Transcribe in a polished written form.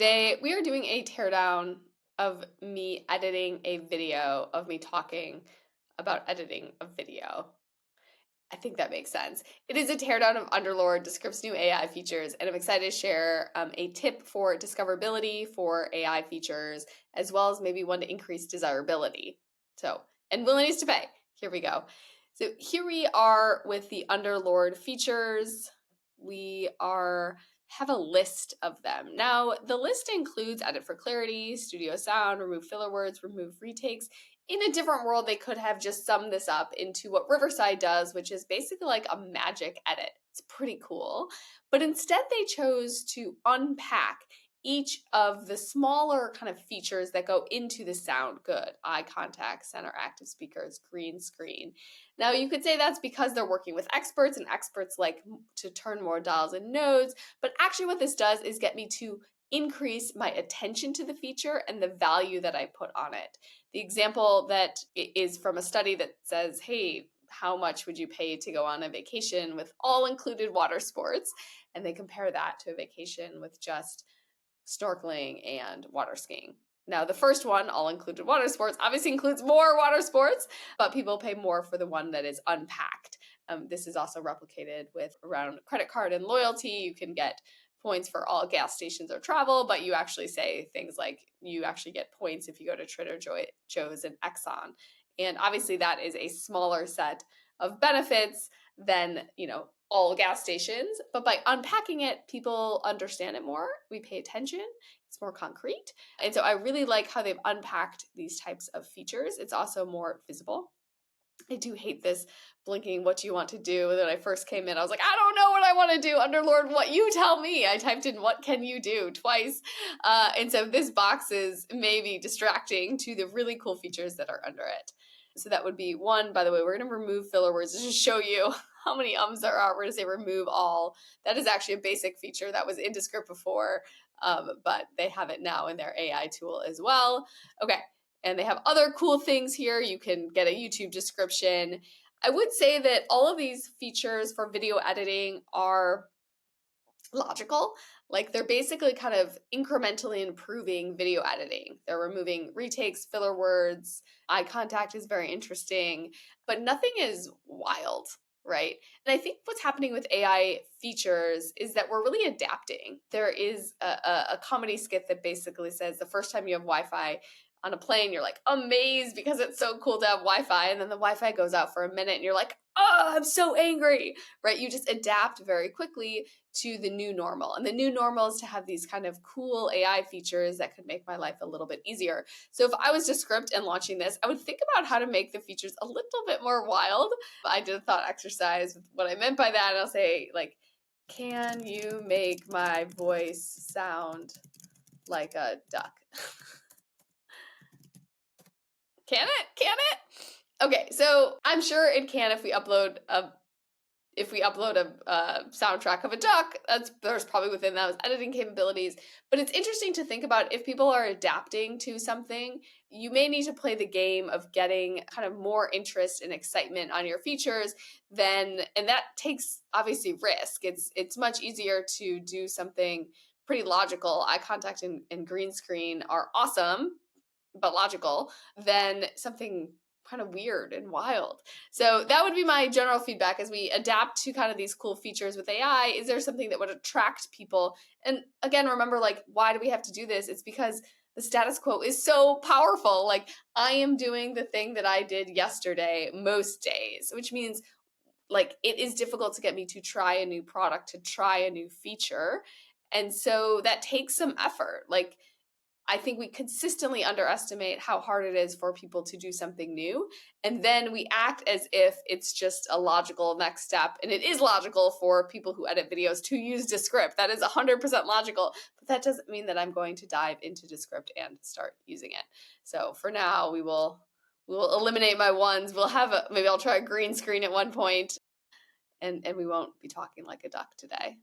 Today we are doing a teardown of me editing a video of me talking about editing a video. I think that makes sense. It is a teardown of Underlord, Descript's new AI features, and I'm excited to share a tip for discoverability for AI features, as well as maybe one to increase desirability. And willingness to pay. Here we go. So here we are with the Underlord features. We have a list of them. Now, the list includes edit for clarity, studio sound, remove filler words, remove retakes. In a different world, they could have just summed this up into what Riverside does, which is basically like a magic edit. It's pretty cool. But instead, they chose to unpack each of the smaller kind of features that go into the sound good: eye contact, center active speakers, green screen. Now, you could say that's because they're working with experts, and experts like to turn more dials and nodes. But actually, what this does is get me to increase my attention to the feature and the value that I put on it. The example that is from a study that says, hey, how much would you pay to go on a vacation with all included water sports? And they compare that to a vacation with just snorkeling and water skiing. Now, the first one, all included water sports, obviously includes more water sports, but people pay more for the one that is unpacked. This is also replicated with around credit card and loyalty. You can get points for all gas stations or travel, but you actually say things like you actually get points if you go to Trader Joe's and Exxon. And obviously that is a smaller set of benefits than, all gas stations, but by unpacking it, people understand it more. We pay attention. It's more concrete. And so I really like how they've unpacked these types of features. It's also more visible. I do hate this blinking what you want to do. When I first came in, I was like, I don't know what I want to do. Underlord, what you tell me. I typed in what can you do twice. And so this box is maybe distracting to the really cool features that are under it. So that would be one. By the way, we're going to remove filler words to just show you how many ums there are. We're going to say remove all. That is actually a basic feature that was in Descript before, but they have it now in their AI tool as well. Okay. And they have other cool things here. You can get a YouTube description. I would say that all of these features for video editing are logical. Like they're basically kind of incrementally improving video editing. They're removing retakes, filler words, eye contact is very interesting, but nothing is wild, right? And I think what's happening with AI features is that we're really adapting. There is a comedy skit that basically says the first time you have Wi-Fi on a plane, you're like amazed because it's so cool to have Wi-Fi. And then the Wi-Fi goes out for a minute and you're like, oh, I'm so angry, right? You just adapt very quickly to the new normal. And the new normal is to have these kind of cool AI features that could make my life a little bit easier. So if I was Descript and launching this, I would think about how to make the features a little bit more wild. I did a thought exercise with what I meant by that. And I'll say like, can you make my voice sound like a duck? Can it? Can it? Okay, so I'm sure it can if we upload a soundtrack of a duck. There's probably within those editing capabilities. But it's interesting to think about if people are adapting to something, you may need to play the game of getting kind of more interest and excitement on your features and that takes obviously risk. It's much easier to do something pretty logical. Eye contact and green screen are awesome, but logical, than something kind of weird and wild. So that would be my general feedback as we adapt to kind of these cool features with AI. Is there something that would attract people? And again, remember, like, why do we have to do this? It's because the status quo is so powerful. Like, I am doing the thing that I did yesterday most days, which means like it is difficult to get me to try a new product, to try a new feature. And so that takes some effort. Like, I think we consistently underestimate how hard it is for people to do something new. And then we act as if it's just a logical next step. And it is logical for people who edit videos to use Descript. That is 100% logical. But that doesn't mean that I'm going to dive into Descript and start using it. So for now, we will eliminate my ones. We'll have maybe I'll try a green screen at one point, and we won't be talking like a duck today.